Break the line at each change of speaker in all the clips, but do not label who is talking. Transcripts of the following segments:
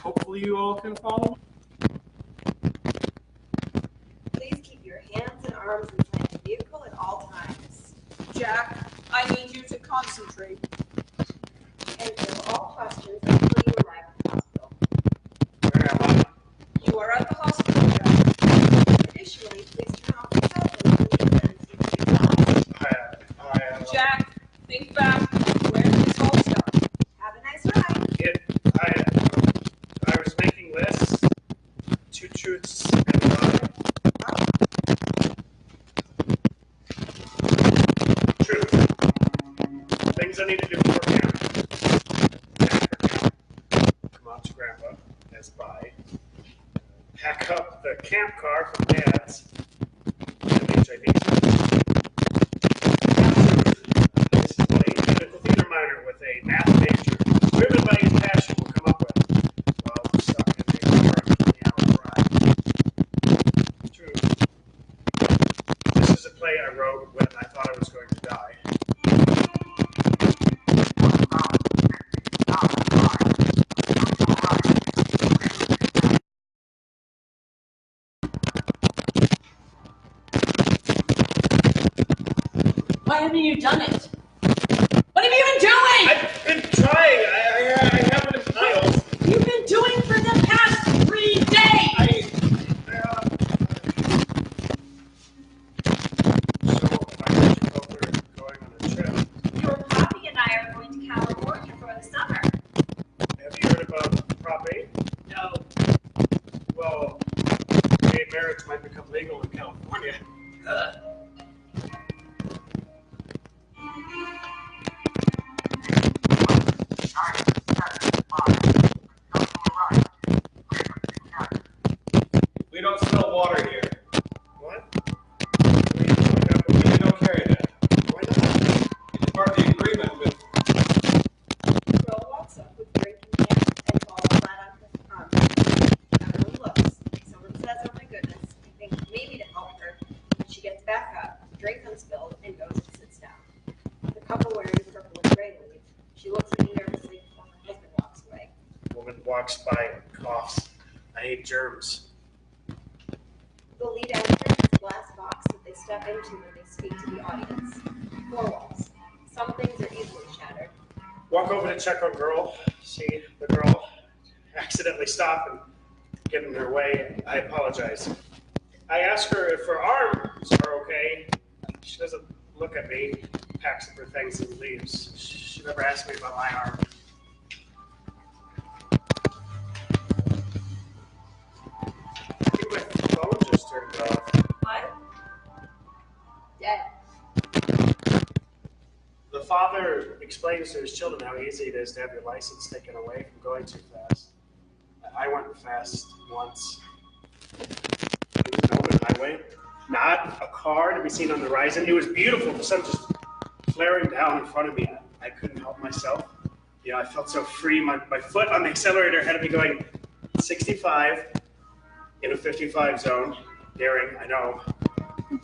Hopefully you all can follow.
Please keep your hands and arms inside the vehicle at all times.
Jack, I need you to concentrate.
Answer all questions until you arrive at the hospital.
Where am I?
You are at the hospital, Jack.
Additionally, please turn off your cell phone when the events need to be resolved.
Jack, think back. Where did this all start?
Have a nice ride.
I was making lists. 2 truths and a lie. Truth. Things I need to do for camp. Come out to Grandpa as by. Pack up the camp car from Dad's. And HIV. This is what a medical theater minor with a math major, driven by his passion, will come up with while we're stuck in a 20-hour ride. True. This is a play I wrote when I thought I was going to die.
Why haven't you done it? What have you been doing?
I've been trying. I have it in piles.
You've been doing for the past 3 days.
So I heard you both are going on a trip.
Your Poppy and I are going to California for the summer.
Have you heard about Prop 8?
No.
Well, gay marriage might become legal in California.
We don't smell water here.
What?
We don't carry that.
Why not?
It's part of the agreement with.
Girl walks up with drink in hand and falls flat on her arm. Everyone looks. Someone says, "Oh my goodness," I think maybe to help her. She gets back up, drink unspilled, and goes and sits down. The couple wearing purple and gray leave. She looks at me nervously before her husband walks away.
Woman walks by and coughs. I hate germs.
The lead actor has a glass box that they step into when they speak to the audience. 4 walls. Some things are easily shattered.
Walk over to check on girl. See the girl accidentally stop and get in her way. I apologize. I ask her if her arms are okay. She doesn't look at me, packs up her things and leaves. She never asked me about my arm. I think my phone just turned off.
What?
Dead.
The father explains to his children how easy it is to have your license taken away from going too fast. I went fast once. It was an open highway, not a car to be seen on the horizon. It was beautiful. The sun just flaring down in front of me. I couldn't help myself. You know, I felt so free. My foot on the accelerator had me going 65 in a 55 zone. Daring, I know.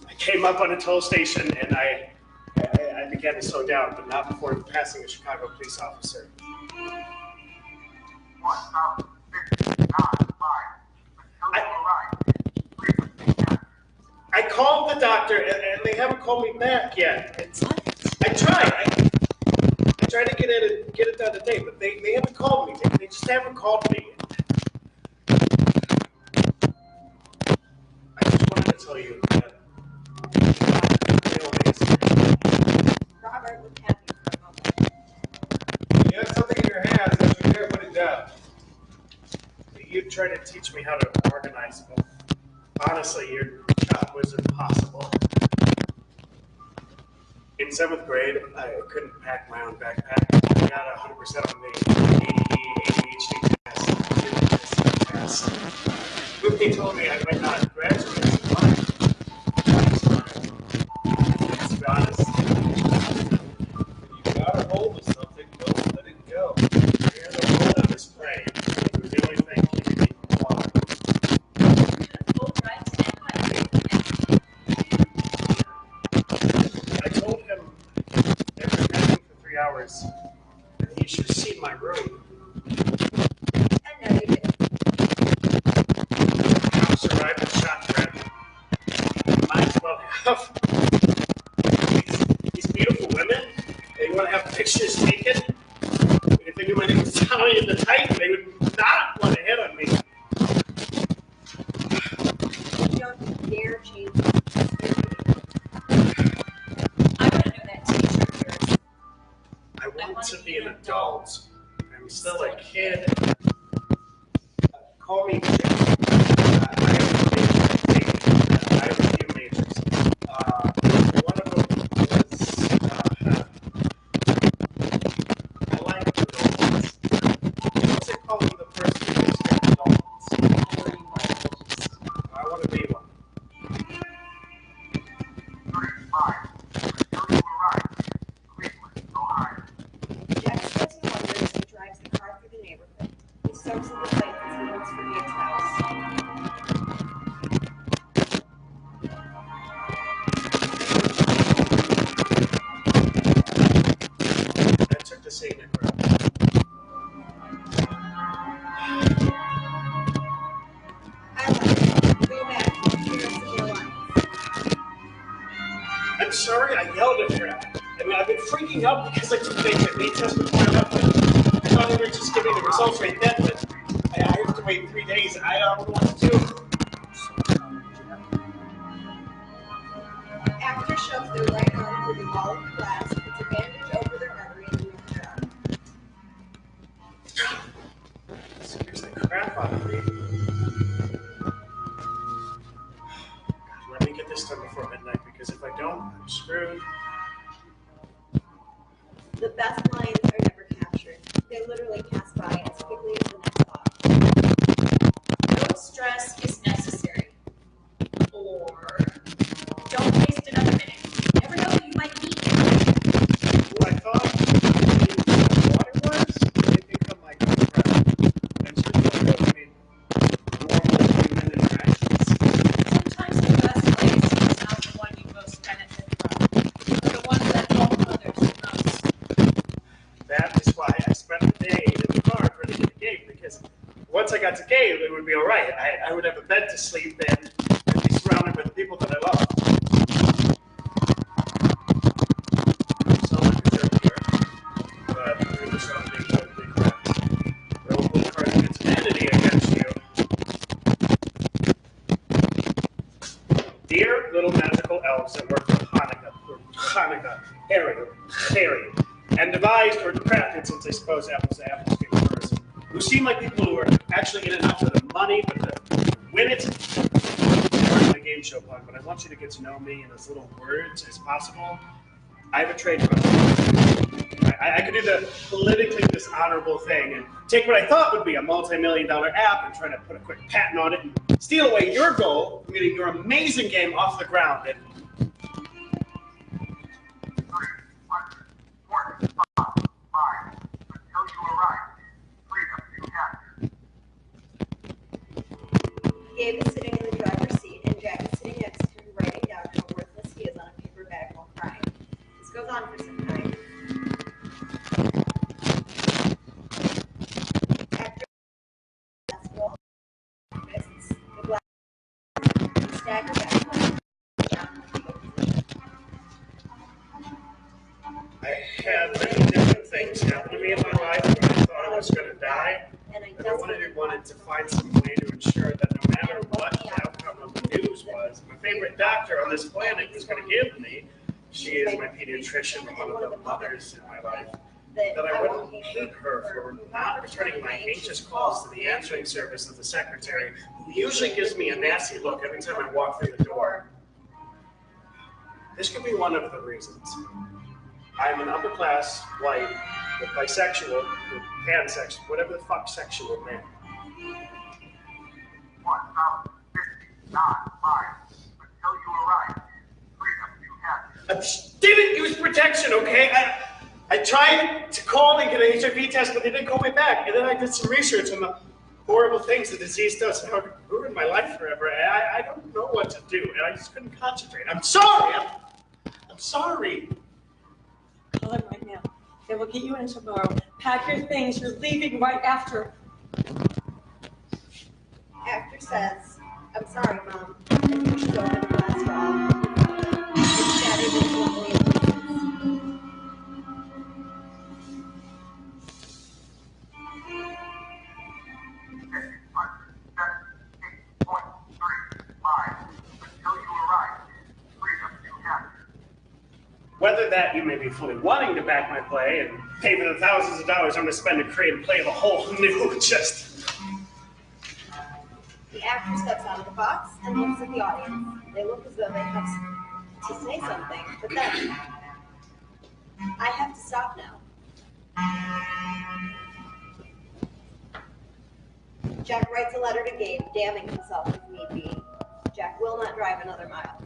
I came up on a toll station and I began to slow down, but not before passing a Chicago police officer. I called the doctor and they haven't called me back yet. I tried. I tried to get it done today, but they haven't called me. They just haven't called me. I just wanted to tell you that
Robert looked happy for a moment.
You have something in your hands, don't you dare put it down.
You tried to teach me how to organize, but honestly, your job was impossible. In 7th grade, I couldn't pack my own backpack. I got 100% on the ADHD test. Whitney told me I might not graduate as a life. Let's be honest.
When you got a hold of something, don't let it go.
You're the hold of this plane. It was the only thing keeping me from falling. I told him after drinking for 3 hours that he should have seen my room.
I know you did.
in the Titan, they would not want to hit on me.
You don't dare change it.
I want to know that t-shirt of yours.
I want to be an adult. I'm still a kid. Call me Jim. I have a few majors. One of them was I like the dolphins. What's it called when the person who is dolphins? I want to be one.
Jack sits and wonders as he drives the car through the neighborhood. He soaks in the light as he looks for Dave's house.
I took the scenic route.
I like it. Go back. Here's the real lines.
I'm sorry I yelled at her. I mean, I've been freaking out because I took the HIV test before I left. I thought they were just giving the results right then, but I have to wait 3 days. I don't know what to do.
After shoves their right arm through the wall of glass, puts a bandage over their artery and moves their arm.
Scares the crap out of me. God, let me get this done before midnight because if I don't, I'm screwed.
The best lines are never captured. They literally pass by as quickly as the next thought.
No stress is necessary. Or don't waste another minute. You never know who you might meet.
Who I thought water was, they become my good friend. And so I mean, normal human interactions.
Sometimes the best place is not the one you most benefit from, but the one that helps others the most.
That is why I spent the day in the car trying to get to Gabe, because once I got to Gabe, it would be all right. I would have a bed to sleep in and be surrounded by the people that I love. So I'm a jerk here, but we're just trying to be totally correct. Roll the card against vanity against you. Dear little magical elves that work for Hanukkah, Harry, and devised or crafted, since I suppose apples to apples came first, who seem like people who are actually in it not for the money, but to win it. You're my game show pun, but I want you to get to know me in as little words as possible. I have a trade trust. I could do the politically dishonorable thing and take what I thought would be a multi-million-dollar app and try to put a quick patent on it and steal away your goal, meaning your amazing game, off the ground. And
Gabe is sitting in the driver's seat, and Jack is sitting next to him, writing down how worthless he is on a paper bag while crying. This goes on for some time. After the basketball fists, the glass stagger back.
I had many different things happen to me in my life when I thought I was going to die.
And I
And I wanted to find some way to ensure that no matter what the outcome of the news was, my favorite doctor on this planet was going to give me, she is my pediatrician, one of the mothers in my life, that I wouldn't hate her for not returning my anxious calls to the answering service of the secretary, who usually gives me a nasty look every time I walk through the door. This could be one of the reasons. I'm an upper class, white, with bisexual, with pansexual, whatever the fuck sexual man. Didn't use protection, okay? I tried to call and get an HIV test, but they didn't call me back. And then I did some research on the horrible things the disease does and how it ruined my life forever. And I don't know what to do, and I just couldn't concentrate. I'm sorry. I'm sorry.
Call him right now. They will get you in tomorrow. Pack your things. You're leaving right after.
Actor says, "I'm sorry, Mom," and pushes open the glass wall. It's shattered into a million pieces.
Whether that you may be fully wanting to back my play and pay for the thousands of dollars I'm going to spend to create and play of a whole new just...
The actor steps out of the box and looks at the audience. They look as though they have to say something, but then, I have to stop now. Jack writes a letter to Gabe, damning himself if need be. Jack will not drive another mile.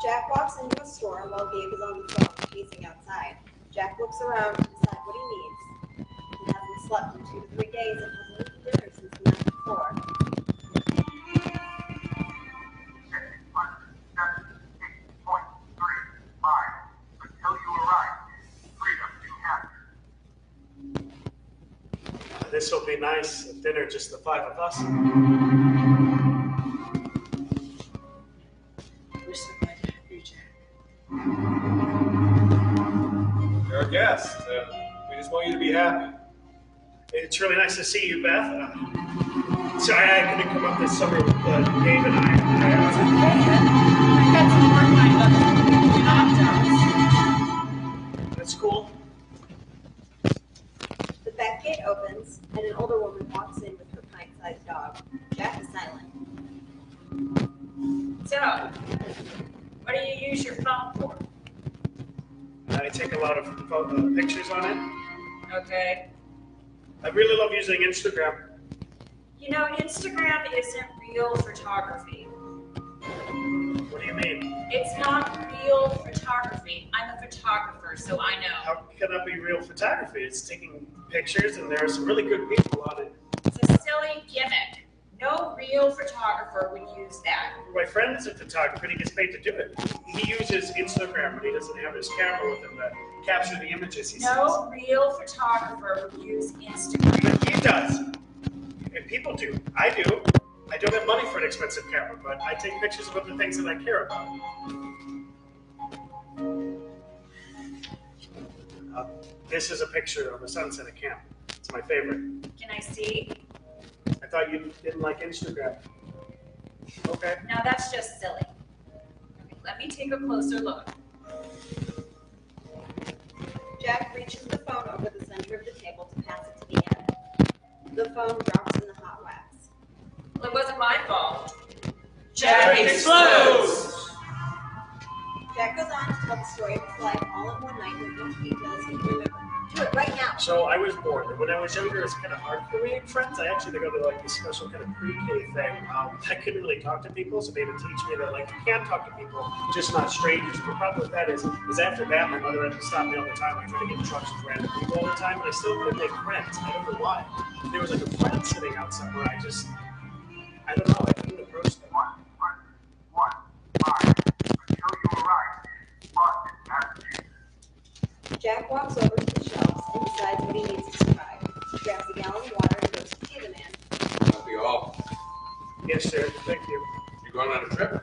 Jack walks into a store while Gabe is on the phone, pacing outside. Jack looks around to decide what he needs. He hasn't slept in 2 to 3 days and hasn't eaten dinner since the night before.
This will be nice at dinner, just the 5 of us.
We're so glad to have you, Jack.
You're our guest. We just want you to be happy.
It's really nice to see you, Beth. Sorry I couldn't come up this summer with Dave and I.
I've got some work lined up.
That's cool.
The back gate opens, and an older woman walks in with her pint-sized dog. Jack is silent.
So, what do you use your phone for?
I take a lot of pictures on it.
Okay.
I really love using Instagram.
You know, Instagram isn't real photography.
What do you mean?
It's not real photography. I'm a photographer, so I know.
How can that be real photography? It's taking pictures, and there are some really good people on it.
It's a silly gimmick. No real photographer would use that.
My friend is a photographer, and he gets paid to do it. He uses Instagram, but he doesn't have his camera with him to capture the images he sees.
No real photographer would use Instagram.
But he does. And people do. I do. I don't have money for an expensive camera, but I take pictures of the things that I care about. This is a picture of a sunset at camp. It's my favorite.
Can I see?
I thought you didn't like Instagram. Okay.
Now that's just silly. Okay, let me take a closer look.
Jack reaches the phone over the center of the table to pass it to the end. The phone drops in the hot wax.
Well, it wasn't my fault.
Jack explodes!
Jack goes on to tell the story of his life all in one night with much details he can remember. Do it right now.
So I was born, and when I was younger, it was kind of hard for me and friends. I actually had to go to like this special kind of pre-K thing. I couldn't really talk to people, so they would teach me that like you can talk to people, just not strangers. The problem with that is after that, my mother had to stop me all the time. I tried to get in trucks with random people all the time, but I still couldn't make friends. I don't know why. There was like a friend sitting out somewhere. I don't know. I couldn't approach them.
Jack walks over to the shelves and decides what he needs to survive. He grabs a gallon of water and goes to pay the man.
That'll be all.
Yes, sir. Thank you.
You going on a trip?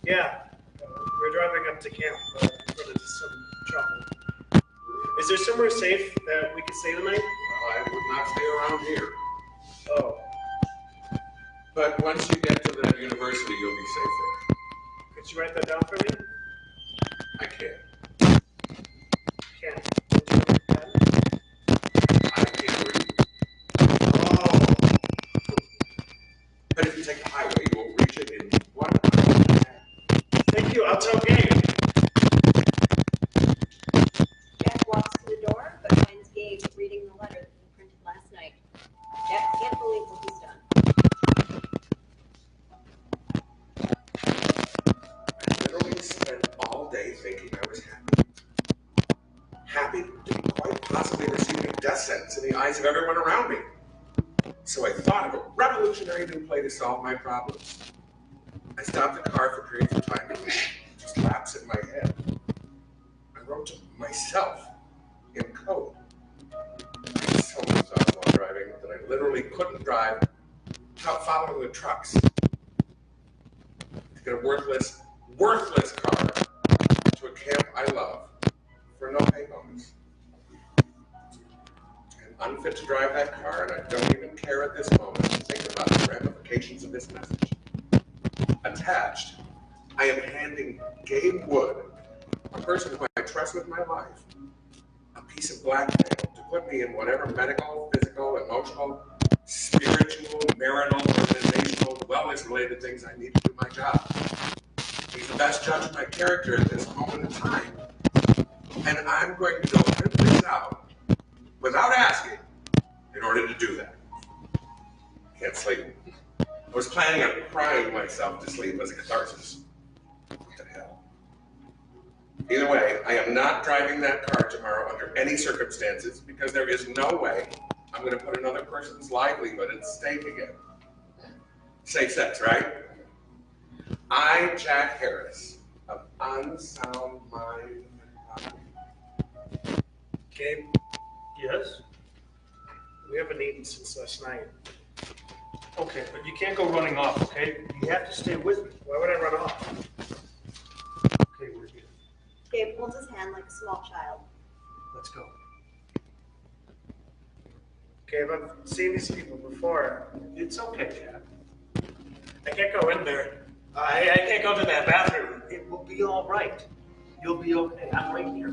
Yeah. We're driving up to camp, but run into some trouble. Is there somewhere safe that we could stay tonight?
Well, I would not stay around here.
Oh.
But once you get to the university, you'll be safer.
Could you write that down for me?
I can't.
Can't.
I can't read.
Oh.
But if you take the highway, you won't reach it in 1 hour.
Thank you. I'll tell Gabe.
Jack walks to the door, but finds Gabe reading the letter that he printed last night. Jack can't believe what he's done.
I literally spent all day thinking I was happy. Happy to be quite possibly receiving a death sentence in the eyes of everyone around me. So I thought of a revolutionary new play to solve my problems. I stopped the car for periods of time and just lapsed in my head. I wrote to myself in code. I had so much thoughts while driving that I literally couldn't drive without following the trucks. To get a worthless worthless car to a camp I love for no pay bonus. I'm unfit to drive that car, and I don't even care at this moment to think about the ramifications of this message. Attached, I am handing Gabe Wood, a person who I trust with my life, a piece of blackmail to put me in whatever medical, physical, emotional, spiritual, marital, organizational, wellness-related things I need to do my job. He's the best judge of my character at this moment in time. And I'm going to go print this out without asking in order to do that. Can't sleep. I was planning on crying myself to sleep as a catharsis. What the hell? Either way, I am not driving that car tomorrow under any circumstances because there is no way I'm going to put another person's livelihood at stake again. Safe sex, right? I, Jack Harris, of unsound mind and body.
Gabe,
Yes?
we haven't eaten since last night.
Okay, but you can't go running off, okay? You have to stay with me.
Why would I run off?
Okay, we're here.
Gabe holds his hand like a small child.
Let's go.
Gabe, I've seen these people before.
It's okay, Jack.
I can't go in there. I can't go to that bathroom.
It will be all right. You'll be okay. I'm right here.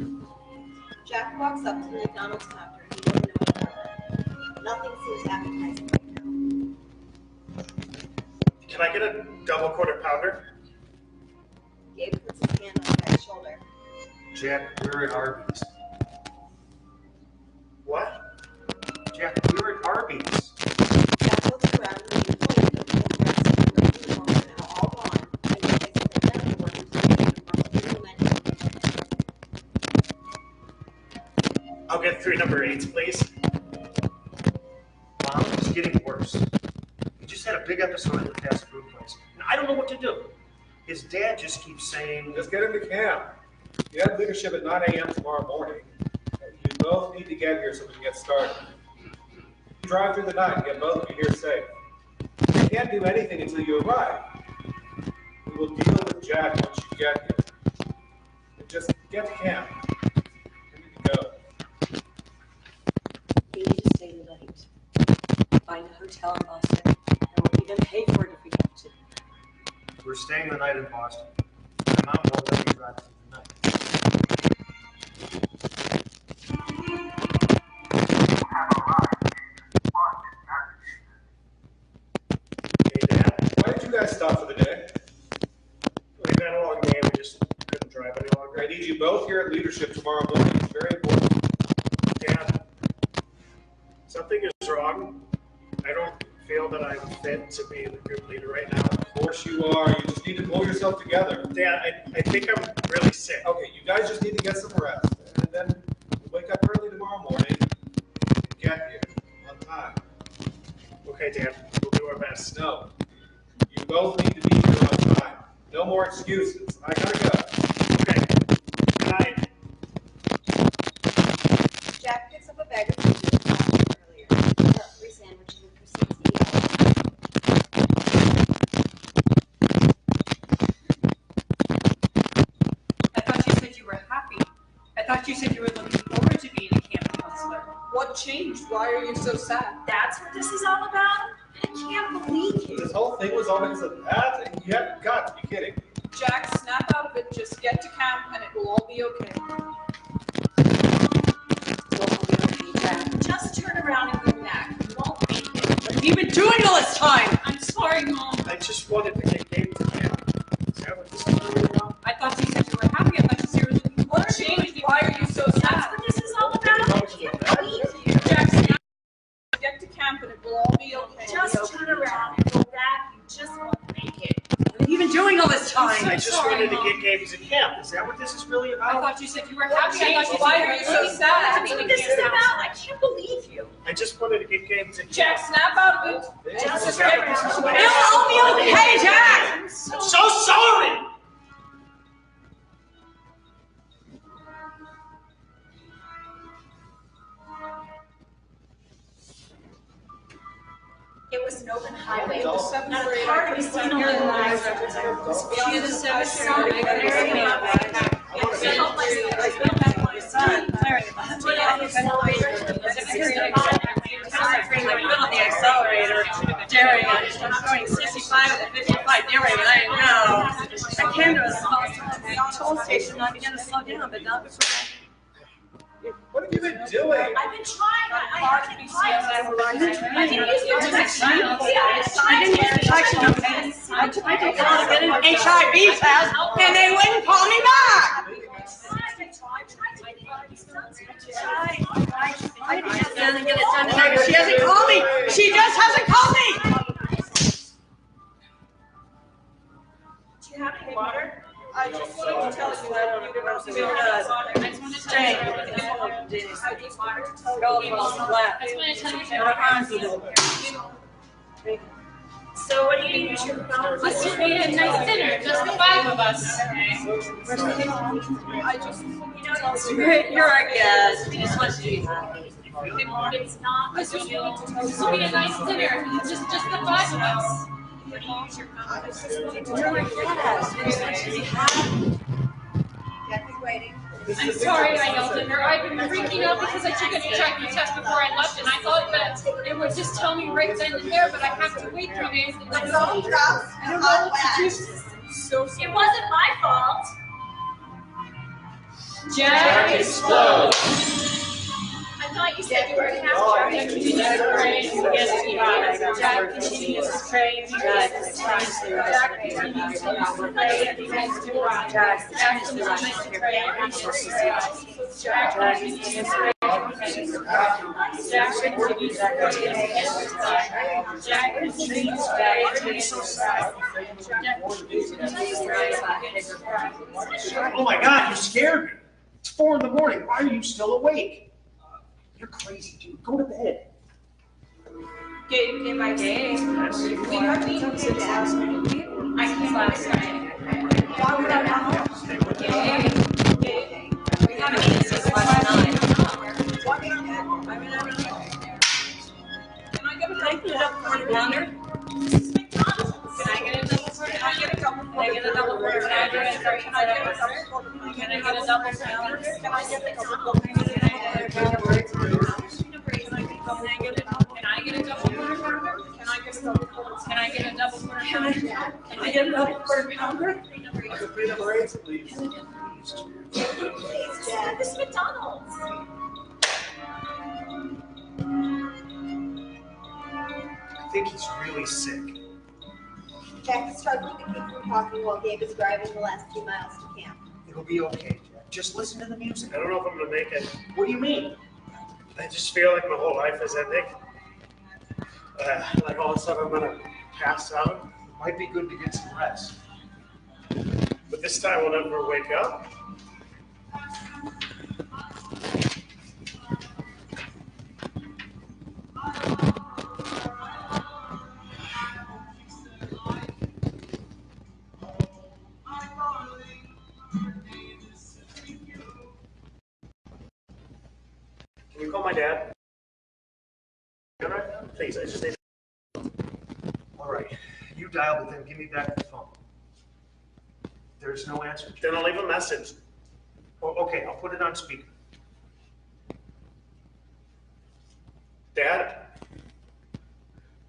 Jack walks up to the McDonald's counter and he doesn't know what to order. Nothing seems appetizing right now.
Can I get a double quarter pounder?
Gabe puts his hand on Jack's shoulder.
Jack, we're at Arby's.
What?
Jack, we're at Arby's.
Jack looks around and he pulls the rest of the uniforms are now all gone and realizes that none of the workers are uniforms menu.
I'll get 3 number 8s, please.
Mom, it's getting worse. He just had a big episode at the fast food place. And I don't know what to do. His dad just keeps saying,
Just get him to camp. You have leadership at 9 a.m. tomorrow morning. You both need to get here so we can get started. Drive through the night and get both of you here safe. You can't do anything until you arrive. We will deal with Jack once you get here. And just get to camp. You need to go.
We need to stay the night. Find a hotel in Boston, and we'll even pay for it if we have to.
we're staying the night in Boston. My mom won't let me drive through the night.
Hey, Dad.
Why did you guys stop for the day?
We've had a long day. We just couldn't drive any longer.
I need you both here at leadership tomorrow morning. It's very important.
Dad, something is wrong. I don't feel that I'm fit to be the group leader right now.
Of course you are. You just need to pull yourself together.
Dad, I think I'm really sick.
Okay, you guys just need to get some rest. And then we'll wake up early tomorrow morning and get here on time.
Okay, Dad, we'll do our best.
No. You both need to be here on time. No more excuses. I gotta go.
Okay. Good night.
Jack picks up a bag of food he was talking earlier. He picks up 3 sandwiches and proceeds to eat all.
I thought you said you were happy. I thought you said you were looking forward to being a camp counselor. What changed? Why are you so sad?
That's what this is all about? I can't believe you.
This whole thing was all because of that? And you have got to be kidding.
Jack, snap out of it. Just get to camp and it will all be okay.
Just turn around and go back. You won't make it.
What have you been doing all this time?
I'm sorry, Mom.
I just wanted to get Gabe to camp. Is that what this is really about?
I thought you said you were happy. I thought you said you were looking forward
What
to
changed?
it. Why are you so
That's
sad?
what this is all about? I can't believe you.
Jack, snap. Get to camp and it will all be okay.
Just turn around and go back. You just won't make it.
What have you been doing all this time?
I just wanted to get Gabe to camp. Is that what this is really
I
about?
thought you said you were
What
happy. I
changed?
thought you
Why
said
are
you
you
were
so
looking
sad?
forward to
That's
being
what
a
this
camp
is about.
counselor.
I can't believe you.
I just wanted to get Gabe to camp.
Jack, snap out of it.
Just
turn
turn
around.
around.
It
will all be okay, Jack.
I'm so
I'm so sorry!
It was
was an open highway.
The seventh
Not a
grade,
car
I
to be
couldn't
seen
find
on the
her
line.
lives. She is a seventh grade.
The accelerator, daring it. I'm going 65 at the 55, daring it. I know. I came to a toll station not to get to slow down, but not before.
What have you been doing?
I've been trying. I didn't use your
I didn't use protection, okay? I took to get an HIV test, and they wouldn't call me back. She doesn't get it done today. She hasn't called me. She just hasn't called me.
Do you have any water?
I just wanted to tell you that you did not see
Go
So what do you use your phone?
This would be a nice dinner, just the 5 of us.
You're our guest. We just want you to be happy.
It's not. This would be a nice dinner, just the 5 of us.
You're our guest. We just want you to be happy.
Jackie's waiting.
I'm sorry I yelled at her. I've been freaking out because I took an HIV test before I left, and I thought that it would just tell me right then and there, but I have to wait 3 days. And I don't know what to do.
It wasn't my fault.
Jack explodes.
I thought you said you were in half
Jack continues to praise. Yes, he does. Jack continues to praise. Jack continues to praise. Jack continues to praise. Jack continues to praise. Jack continues to
Oh my God, you scared me. It's 4 in the morning. Why are you still awake? You're crazy, dude. Go to bed.
Game by game.
We hardly even did that.
I came last night.
Why would I not?
We haven't eaten since last night. Can I get a double quarter pounder?
Can I get a double quarter? Can I get a double quarter? Can I get a double quarter? Can I get a double quarter? Can I get a double quarter? Can I get a double quarter? Can I get a double quarter? Can
I could pay the rates, please.
Please, Jack. This is McDonald's.
I think he's really sick.
Jack is struggling to keep from talking while Gabe is driving the last few miles to camp.
It'll be okay, Jack. Just listen to the music.
I don't know if I'm gonna make it.
What do you mean?
I just feel like my whole life is ending. Like all of a sudden I'm gonna pass out.
It might be good to get some rest.
But this time we'll never wake up. Can you call my dad? Please, I just need.
All right. You dial, but then give me back the phone. There's no answer.
Then I'll leave a message.
Oh, okay, I'll put it on speaker.
Dad,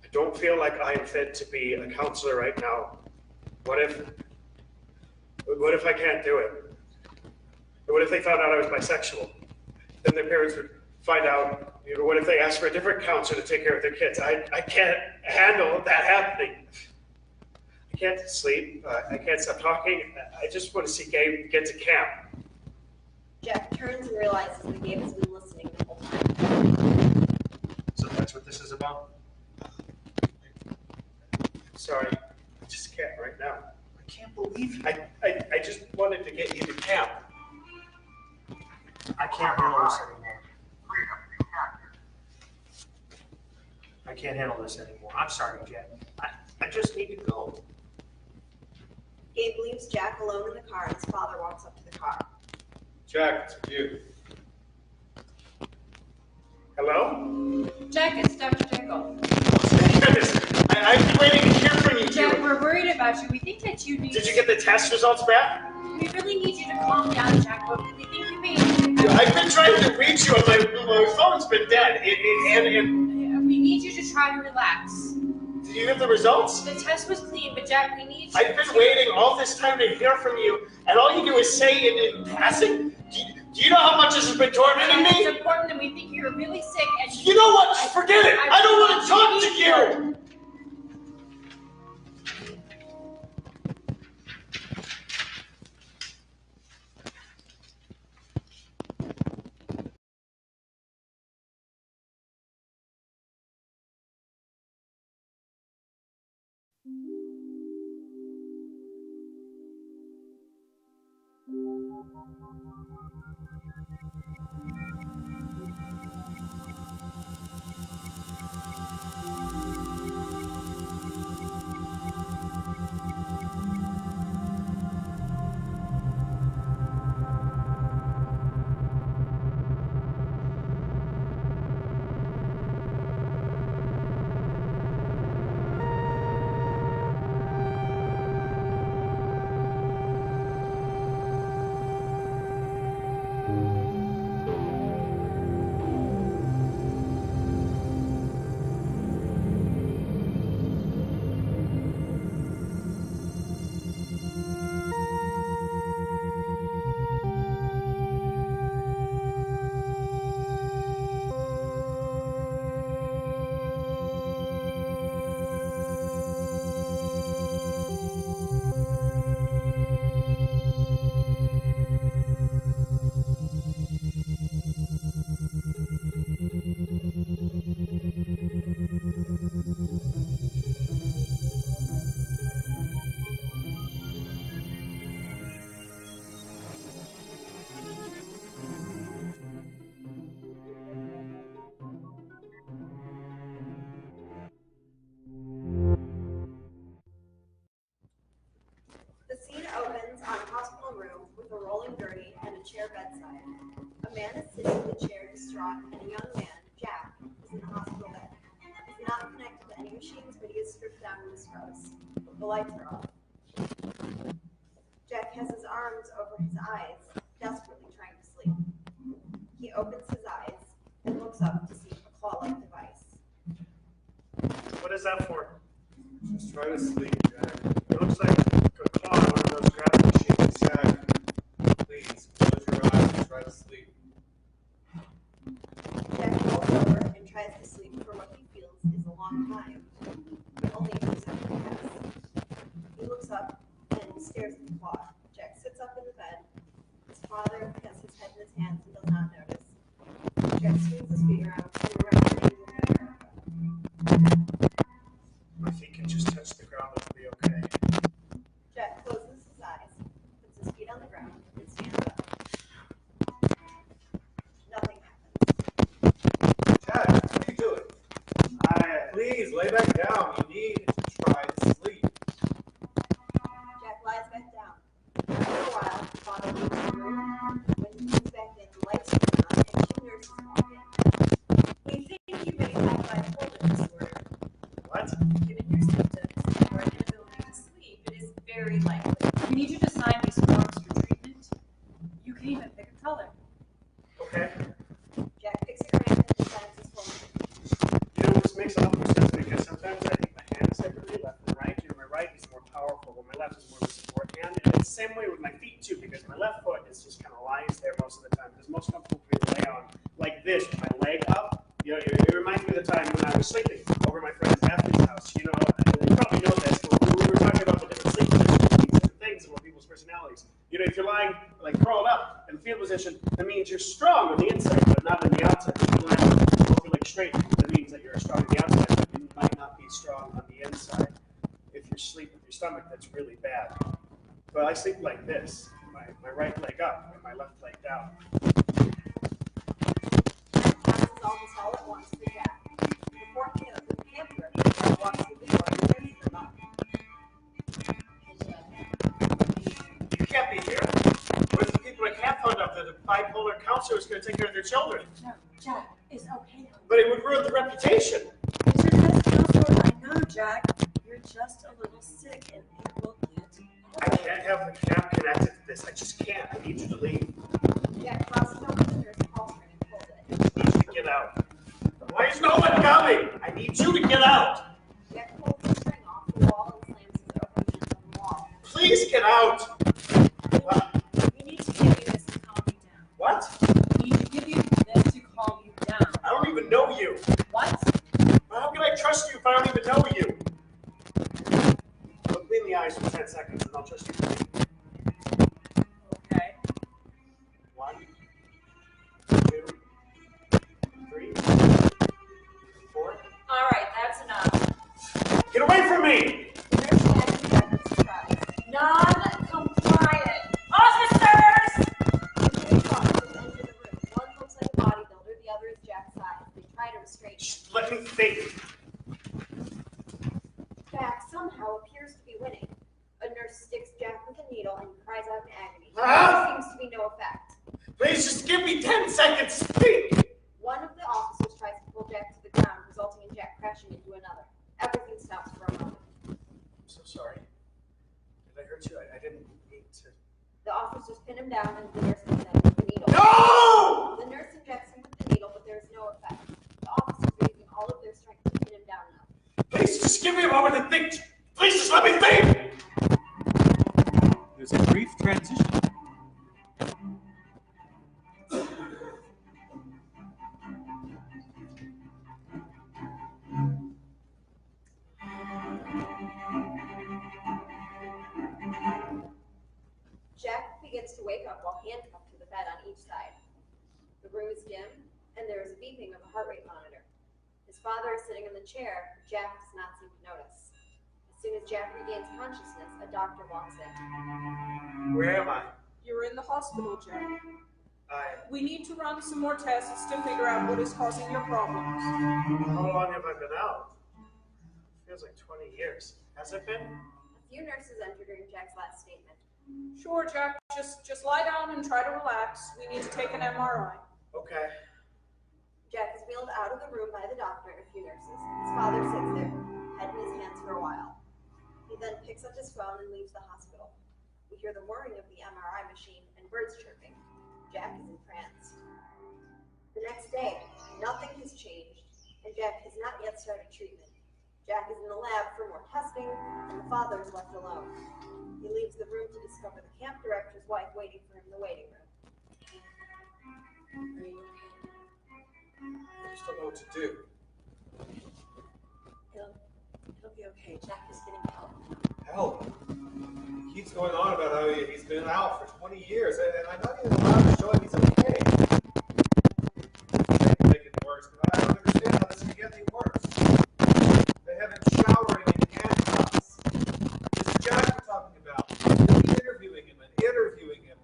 I don't feel like I am fit to be a counselor right now. What if I can't do it? What if they found out I was bisexual? Then their parents would find out. What if they asked for a different counselor to take care of their kids? I can't handle that happening. I can't sleep. I can't stop talking. I just want to see Gabe get to camp.
Jack turns and realizes that Gabe has been listening the whole time.
So that's what this is about?
Sorry, I just can't right now.
I can't believe you.
I just wanted to get you to camp.
I can't handle this anymore. I can't handle this anymore. I'm sorry, Jack. I just need to go.
Gabe leaves Jack alone in the car and his father walks up to the car.
Jack, it's for you.
Hello?
Jack, it's Dr. Jekyll.
goodness. I've been waiting to hear from you.
Jack, we're worried about you. We think that you need.
Did you get the test results back?
We really need you to calm down, Jack. But we think you may.
I've been trying to reach you, and my phone's been dead.
We need you to try to relax.
Did you get the results?
The test was clean, but Jack, we need you.
I've been waiting all this time to hear from you, and all you do is say in passing. Do you know how much this has been tormenting me?
It's important, and we think you're really sick. And
you know what? Forget it. I don't want to talk to you.
The scene opens on a hospital room with a rolling gurney and a chair bedside. A man is sitting in the chair distraught, and a young man, Jack, is in the hospital bed. He's not connected to any machines, but he is stripped down to his clothes. The lights are off. Jack has his arms over his eyes, desperately trying to sleep. He opens his eyes and looks up to see a claw-like device.
What is that for?
Just try to sleep, Jack.
It looks like a claw on one of those grabbing machines.
Jack, please, close your eyes and try to sleep.
Jack rolls over and tries to sleep for what he feels is a long time, but only a few seconds pass. He looks up and stares at the claw. Jack sits up in the bed. His father has his head in his hands and does not notice. Jack swings his feet around and around and
My feet can just touch the ground, it'll be okay.
Jack closes his eyes, puts his feet on the ground, and stands up. Nothing happens.
Jack, what are you doing? Please, lay back down. You need to try to sleep.
Jack lies back down. After a while, the father leaves the room. When he comes back in, the lights turn on and two nurses walk in. We think you may have bipolar disorder.
What?
Given your symptoms and your inability to sleep, it is very likely.
We need you to sign these forms for treatment. You can even pick a color.
Okay.
Jack picks a crayon and signs his form.
You know, this makes a lot more sense because sometimes I think my hand is separately left and right. You know, my right is more powerful, while my left is more of a support hand. And it's the same way with my feet too, because my left foot is just kind of lies there most of the time. It's most comfortable for me to lay on like this with my leg up. You know, it reminds me of the time when I was sleeping over at my friend Daphne's house. You know, you probably know this, but we were talking about the different sleep positions, different things, and what people's personalities. You know, if you're lying like curled up in the fetal position, that means you're strong on the inside, but not on the outside. If you're lying open like straight, that means that you're strong on the outside, but you might not be strong on the inside. If you sleep with your stomach, that's really bad. But I sleep like this, my right leg up and my left leg down.
Passes almost all at once to Jack. Before him, the camper walks through the door and turns them up.
You can't be here. What if the people at camp found out that a bipolar counselor was going to take care of their children?
No, Jack, it's okay.
But it would ruin the reputation.
It's your best counselor I Jack, you're just a little sick and it will get
I can't have the cab connected to this. I just can't. I need you to leave.
Jack crosses over to the nurse's call screen and pulls it.
I need you to get out. Why is no one coming? I need you to get out.
Jack pulls the string off the wall and slams his open hands on the wall.
Please get out.
We need to give you this to calm you down.
What?
We need to give you this to calm you down.
I don't even know you.
What?
How can I trust you if I don't even know you? Look me in the eyes for 10 seconds and I'll trust you.
Okay.
1, 2, 3, 4.
All right, that's enough.
Get away from me!
The nurse snatches Jack in surprise.
Non-compliant. Officers!
Two officers enter the room. One looks like a bodybuilder, the other is Jack's size. They try to restrain him.
Just let me think.
Jack somehow appears to be winning. A nurse sticks Jack with a needle and he cries out in agony.
Ah!
There seems to be no effect.
Please just give me 10 seconds to think.
One of the officers tries to pull Jack to the ground, resulting in Jack crashing into another. Everything stops for a moment.
I'm so sorry. Did I hurt you? I didn't mean to.
The officers pin him down and the nurse hits him with the needle.
No!
The nurse injects him with the needle, but there is no effect. The officers are using all of their strength to pin him down enough.
Please just give me a moment to think. Please just let me think.
There's a brief transition.
Jack begins to wake up while handcuffed to the bed on each side. The room is dim, and there is a beeping of a heart rate monitor. His father is sitting in the chair, but Jack does not seem to notice. As soon as Jack regains consciousness, a doctor walks in.
Where am I?
You're in the hospital, Jack. We
I.
need to run some more tests to figure out what is causing your problems.
How long have I been out? Feels like 20 years. Has it been?
A few nurses enter during Jack's last statement.
Sure, Jack. Just lie down and try to relax. We need to take an MRI.
Okay.
Jack is wheeled out of the room by the doctor and a few nurses. His father sits there, head in his hands for a while. He then picks up his phone and leaves the hospital. We hear the whirring of the MRI machine and birds chirping. Jack is entranced. The next day, nothing has changed, and Jack has not yet started treatment. Jack is in the lab for more testing, and the father is left alone. He leaves the room to discover the camp director's wife waiting for him in the waiting room.
Are you okay?
I just don't know what to do.
It'll be okay. Jack is getting help.
Help. He keeps going on about how he's been out for 20 years, and I'm not even allowed to show him he's okay. They can make it worse, but I don't understand how this can get any worse. They have him showering in handcuffs. This is Jack we're talking about. They'll be interviewing him and interviewing him.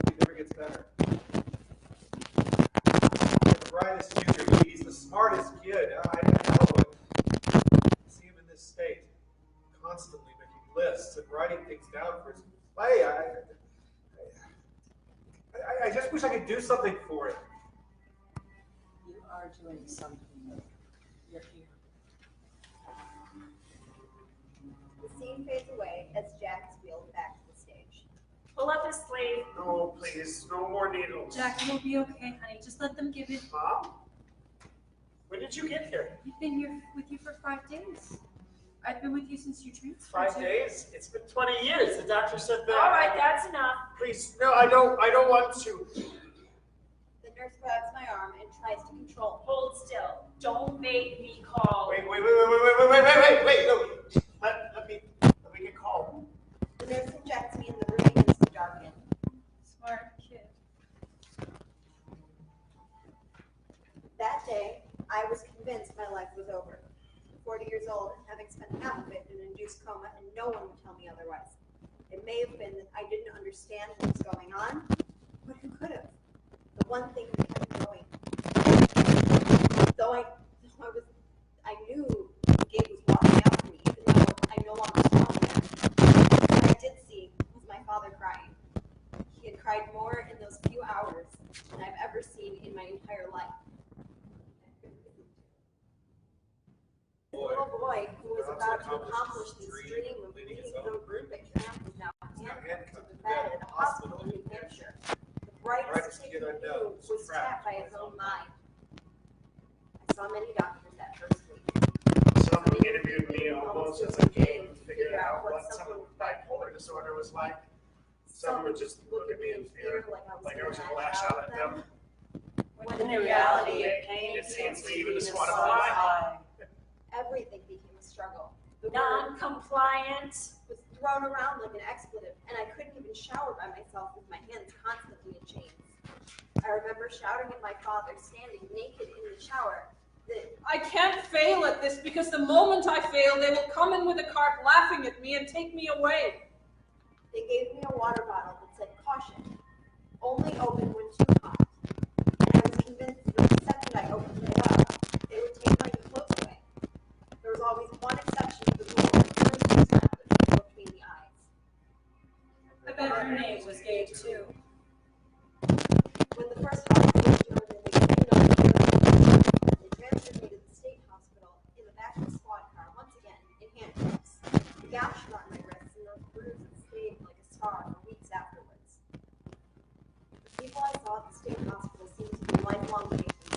He never gets better. He has the brightest future. He's the smartest kid. I know it. See him in this state, constantly making lists and writing things down for his play. I just wish I could do something for him.
You are doing something. You're here.
The scene fades away as Jack is wheeled back to the stage.
Pull up his sleeve.
No, please. No more needles.
Jack, you'll be okay, honey. Just let them give it.
Mom? When did you get here?
We've been here with you for 5 days. I've been with you since you transferred.
5 days? It's been 20 years. The doctor said that.
All right, that's enough.
Please, no, I don't want to.
The nurse grabs my arm and tries to control me.
Hold still. Don't make me call.
Wait, no. Let me get calm.
The nurse injects me and the room begins to darken.
Smart kid.
That day, I was convinced my life was over. 40 years old and having spent half of it in an induced coma, and no one would tell me otherwise. It may have been that I didn't understand what was going on, but who could have? The one thing that kept going. Though I knew Gabe was walking out for me, even though I no longer saw him. What I did see was my father crying. He had cried more in those few hours than I've ever seen in my entire life. about to accomplish this dream of leading some group at camp is now handcuffed to the bed at a hospital in New Hampshire. The brightest kid in the room was trapped by his own mind. I saw many doctors that first week.
Some interviewed me almost as a game to figure out what someone with bipolar disorder was like. Some would just look at me in fear, like I was going to lash out at them.
When in reality it came
It seems
to
to even
the
to swat an eye.
Everything became a struggle. The word
Non-compliant.
was thrown around like an expletive, and I couldn't even shower by myself with my hands constantly in chains. I remember shouting at my father, standing naked in the shower, that
I can't fail at this because the moment I fail, they will come in with a cart laughing at me and take me away.
they gave me a water bottle that said caution, only open when too hot. And I was convinced that the second I opened it up, they would take my clothes away. There was always one exception to the rule, first slap the people between the eyes.
I bet her name was Gabe too.
When the first hospitalization order, they gave me another they transferred me to the state hospital in the back of the squad car, once again, in handcuffs. The gash on my wrists and those bruises stayed like a scar for weeks afterwards. The people I saw at the state hospital seemed to be lifelong patients,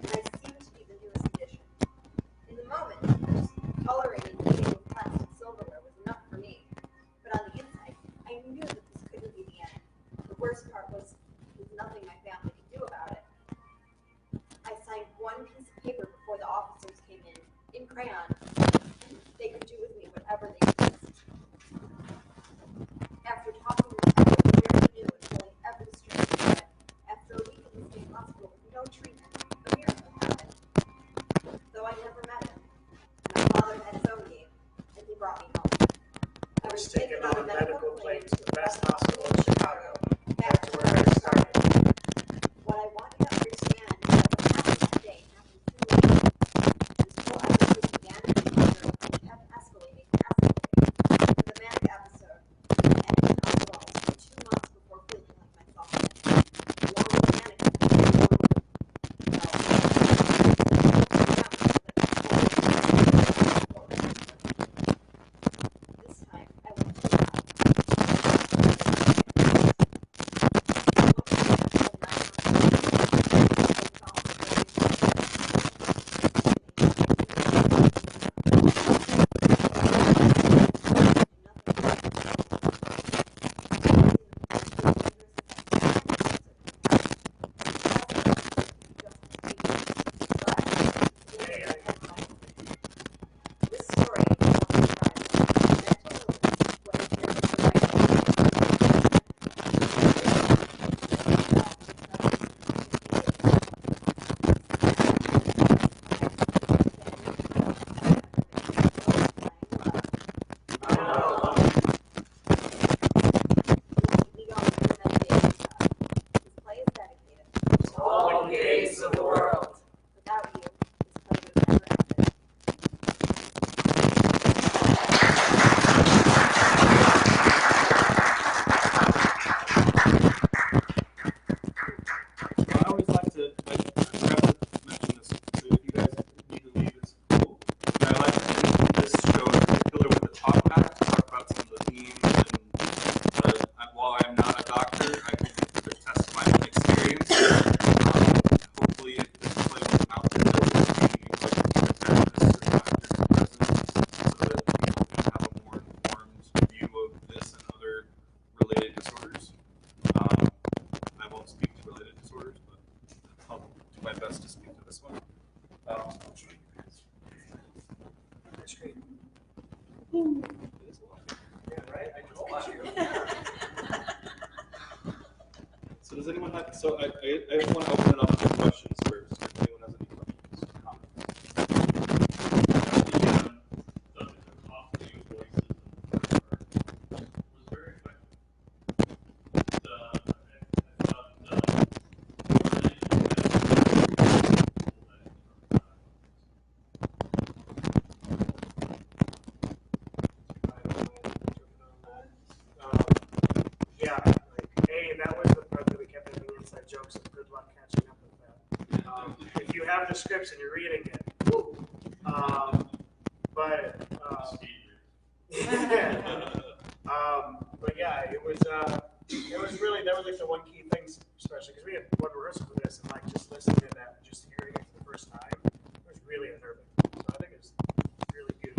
and I seemed to be the newest addition. In the moment, tolerating eating with plastic silverware was enough for me, but on the inside, I knew that this couldn't be the end. The worst part was there's nothing my family could do about it. I signed one piece of paper before the officers came in crayon. They could do with me whatever they pleased. After talking with everyone I barely knew and pulling every string I could, after a week in the state hospital with no treatment, a miracle happened. Though I never met him, my father had his own game, and he brought me home. I
was
was
taken on a medical plane to the best
hospital
hospital in Chicago, back to where I started.
What I want you to understand is that what happened that day happened to me. This whole episode began in the corner and kept escalating. The manic episode ended in hospitals for 2 months before feeling like myself again. Along with manic, this time I went to this story
All gays of the world.
Without you, this play would never exist.
I always like to, I forgot to mention this, so if you guys need to leave, it's cool. But I like to end this show in particular with a talk back to talk about some of the themes. And while I'm not a doctor, I can attest to my own experience. Hopefully, if this play will come out, that there's a therapists and doctors present, so that people can have a more informed view of this and other related disorders. I won't speak to related disorders, but I'll do my best to speak to this one. It is a lot.
Yeah, right? I just watched you.
So does anyone have? So I just want to open it up to questions first. If anyone has any questions, comments.
Yeah, like, that was the part that we kept making inside jokes, and good luck catching up with that. If you have the scripts and you're reading it, But yeah, it was really, that was like the one key thing, especially because we had one rehearsal for this, and like just listening to that, just hearing it for the first time, it was really unnerving. So I think it's really good.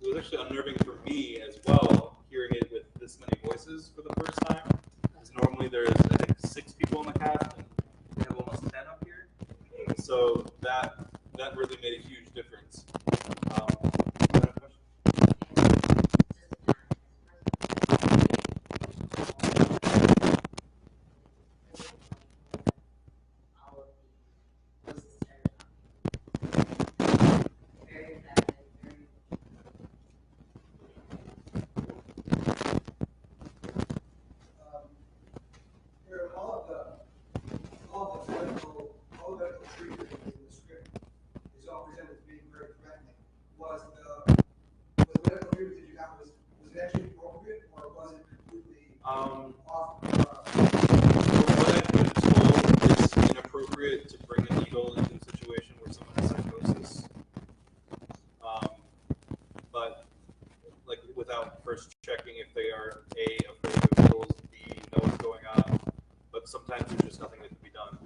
It was actually unnerving for me as well, hearing it with this many voices for the first time. Because normally there's, I think, 6 people in the cast, and we have almost 10 up here. So that really made a huge difference.
All the medical treatment in the script is all presented as being very threatening. Was the medical treatment that you got, was it actually appropriate, or was it completely off?
What I've been told is inappropriate to bring a needle into a situation where someone has psychosis. But like without first checking if they are A, afraid of needles, B, know what's going on. But sometimes there's just nothing that can be done.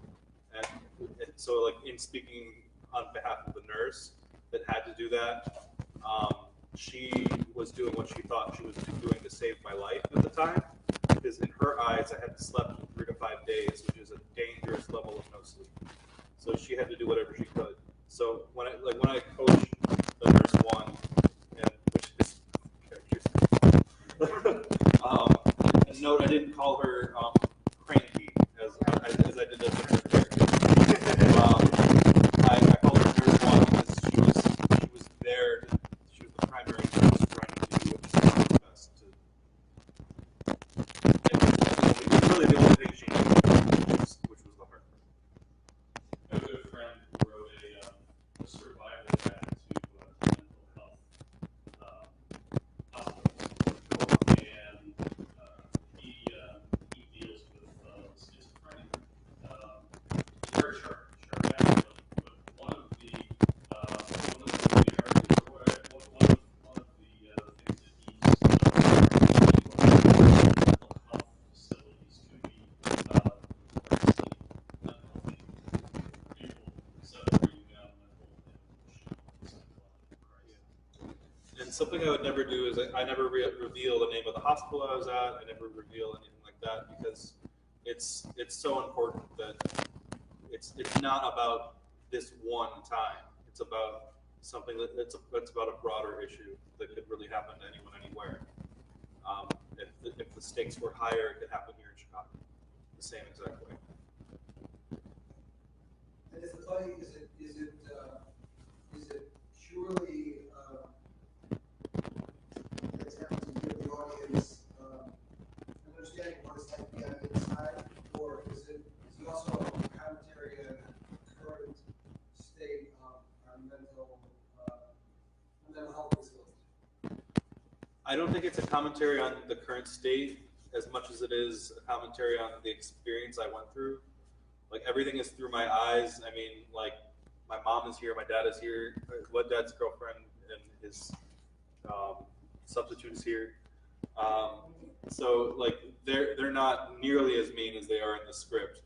And so, like, in speaking on behalf of the nurse that had to do that, she was doing what she thought she was doing to save my life at the time. Because in her eyes, I had slept for 3 to 5 days, which is a dangerous level of no sleep. So she had to do whatever she could. So when I coached the nurse 1, and which is characters, note I didn't call her cranky as I did as a character. I called her nurse 1 because she was there. She was the primary nurse trying to do what she did best to. It was really the only thing she knew, which was the hard part.
I have a good friend who wrote a survival guide to mental health hospitals, and he deals with schizophrenia. Very sharp guy, but one of the things that
And something I would never do is I never reveal the name of the hospital I was at. I never reveal anything like that because it's so important that it's not about this one time. It's about something that's about a broader issue that could really happen to anyone anywhere. If the stakes were higher, it could happen here in Chicago, the same exact way.
And is the play, is it purely attempt to give the audience an understanding of what it's like to be on the inside, or is it also a commentary on the current state of our mental health facilities?
I don't think it's a commentary on the current state as much as it is a commentary on the experience I went through. Like, everything is through my eyes. I mean, like, my mom is here, my dad is here, my dad's girlfriend and his substitute is here. So, like, they're not nearly as mean as they are in the script.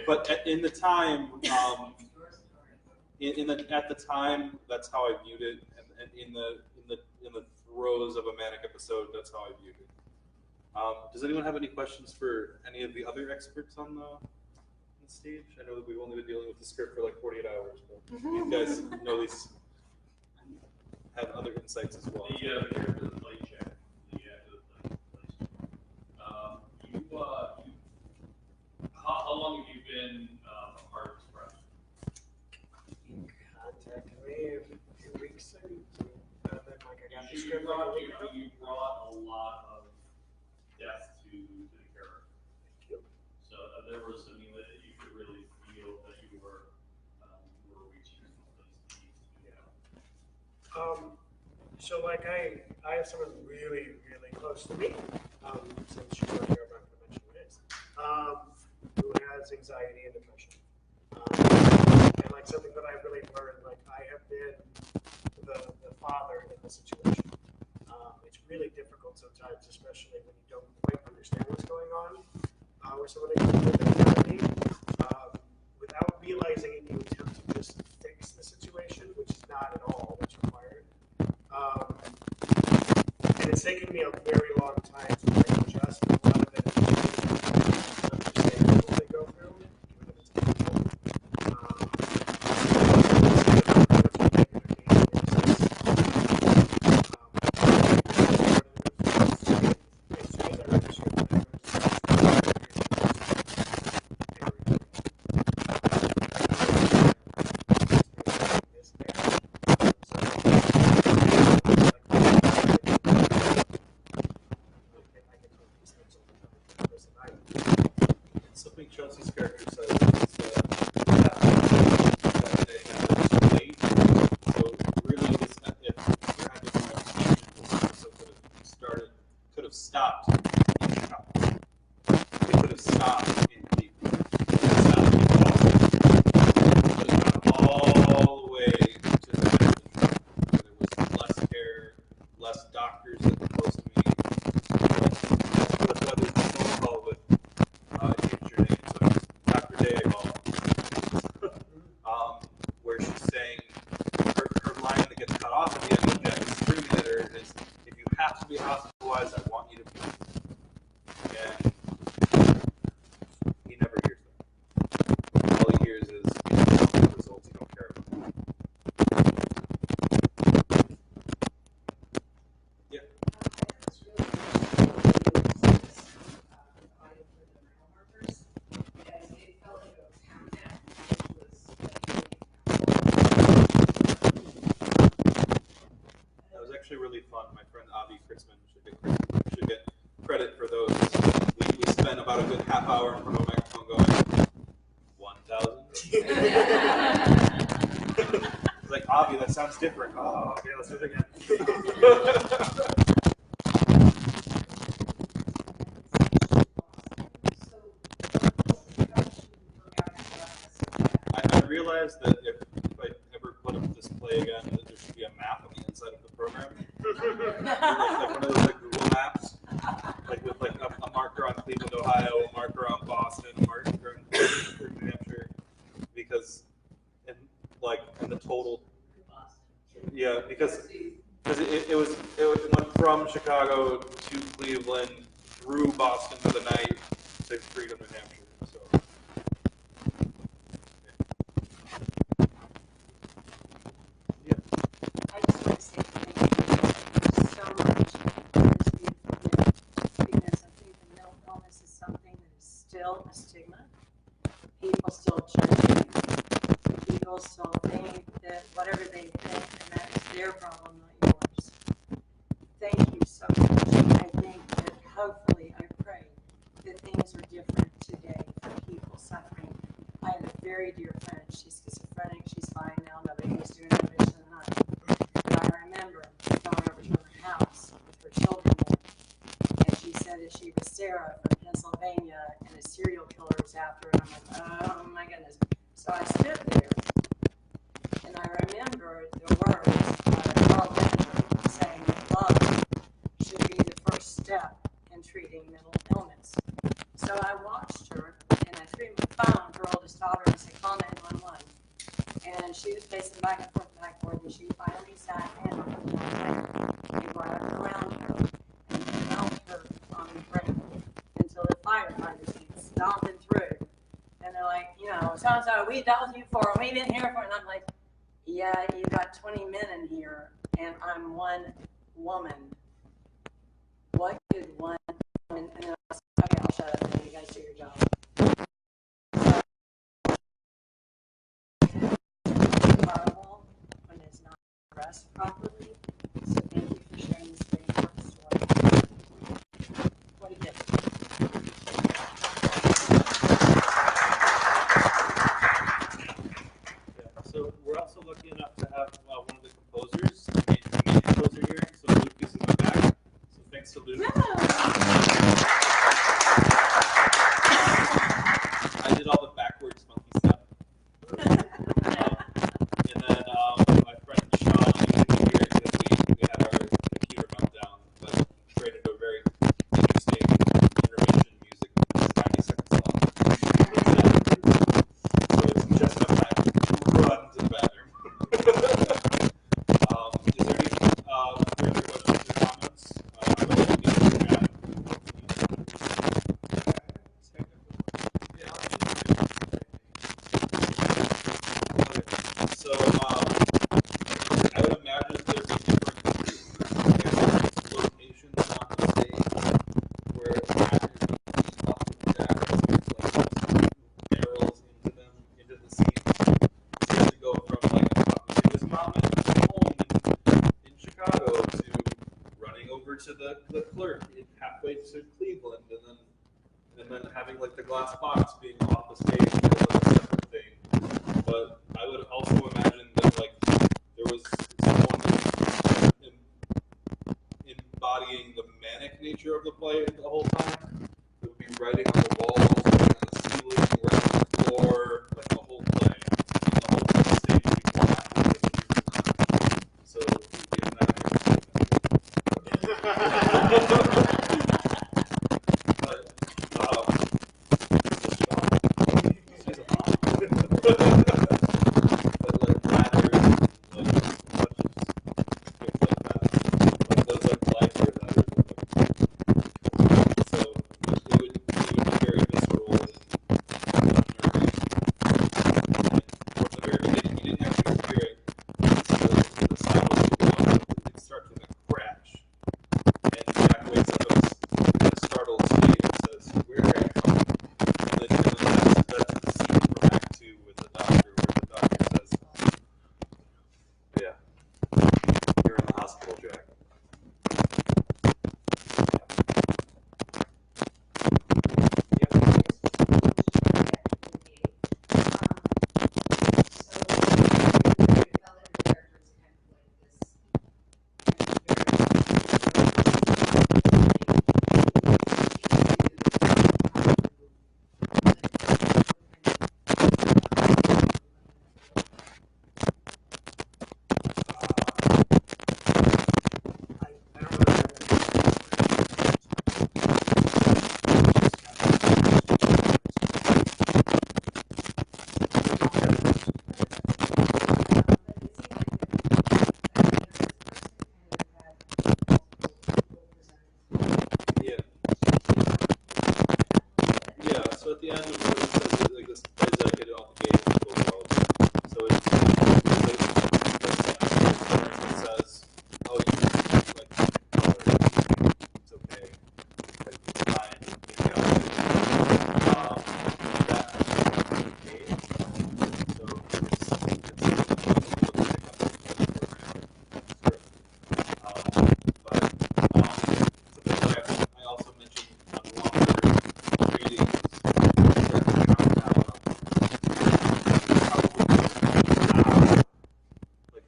But in the time, at the time, that's how I viewed it, and in the throes of a manic episode, that's how I viewed it. Does anyone have any questions for any of the other experts on the stage? I know that we've only been dealing with the script for like 48 hours, but you guys know these have other insights as well.
The play check. How long have you been a part of this project?
You contacted me a few weeks ago, and then like I got the
You
script
brought
like a week ago.
a lot of depth to the character. So there was, I mean, that you could really feel that you were reaching those needs.
So like I have someone really, really close to me, since she's not here, I'm not going to mention who it is, who has has anxiety and depression. And like something that I've really learned, like I have been the father in the situation. It's really difficult sometimes, especially when you don't quite understand what's going on, where somebody comes with anxiety. Without realizing it, you attempt to just fix the situation, which is not at all what's required. And it's taken me a very long time to like adjust. A lot of it is understanding what they go through, even if it's painful.
Something Chelsea's character says is that they have this late. So really, this if you're having an episode could have stopped in Chicago. It could have stopped in Cleveland. It could have stopped in Boston. It could have gone all the way to the Madison where there was less care, less doctors that were close to me. That's why there's this phone call with your name, so Dr. Dayball, where she's saying her line that gets cut off at the end of Jack's Terminator is, "If you have to be hospitalized, I want you to be." And he never hears that. All he hears is the results you don't care about. Yeah. That was actually really fun. My friend Avi Kritzman should get credit for those. We spent about a good half hour in front of a microphone going 1,000. It's like, Avi, that sounds different. Oh, okay, let's do it again. I realized that if I ever put up this play again, that there should be a map on the inside of the program. like one of those like Google Maps, like with like a marker on Cleveland, Ohio, a marker on Boston, a marker on New Hampshire, because in the total, yeah, because it went from Chicago to Cleveland through Boston for the night to Freedom, New Hampshire. So.
I just want to say thank you so much for this beautiful gift, because I think the mental illness is something that is still a stigma. People still judge you. People still think that whatever they think, and that is their problem, not yours. Thank you so much. I think that hopefully, I pray that things are different today for people suffering. I have a very dear friend. She's schizophrenic. She's fine now. Nobody was doing her mission of the night. But I remember going over to her house with her children there, and she said that she was Sarah from Pennsylvania, and a serial killer was after her. And I'm like, oh my goodness. So I stood there, and I remember the words Carl Benjamin saying that love should be the first step in treating mental illness. So I watched her, and I threw my phone to her oldest daughter and said, call 911. And she was pacing back and forth, and she finally sat down and grabbed around her and held her on the brink until the firefighters came stomping through. And they're like, so-and-so, we dealt with you for, we've been here for, and I'm like, yeah, you got 20 men in here, and I'm one woman. What could one woman, and then I was like, okay, I'll shut up, and you guys do your job. Horrible when it's not addressed properly. So thank you for sharing this very important story. What a gift.
So we're also lucky enough to have one of the composers, the main composer here. So Lucas is in the back. So thanks to Lucas. I did all the to the clerk halfway to Cleveland, and then having like the glass box being off the stage feels like a separate thing. But I would also imagine that like there was someone embodying the manic nature of the play the whole time. It would be writing on the walls, writing on the ceiling, writing on the floor, like the whole play. And the whole stage would be black with the so it would be a nightmare.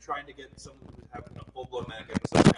Trying to get someone who's having a full-blown manic episode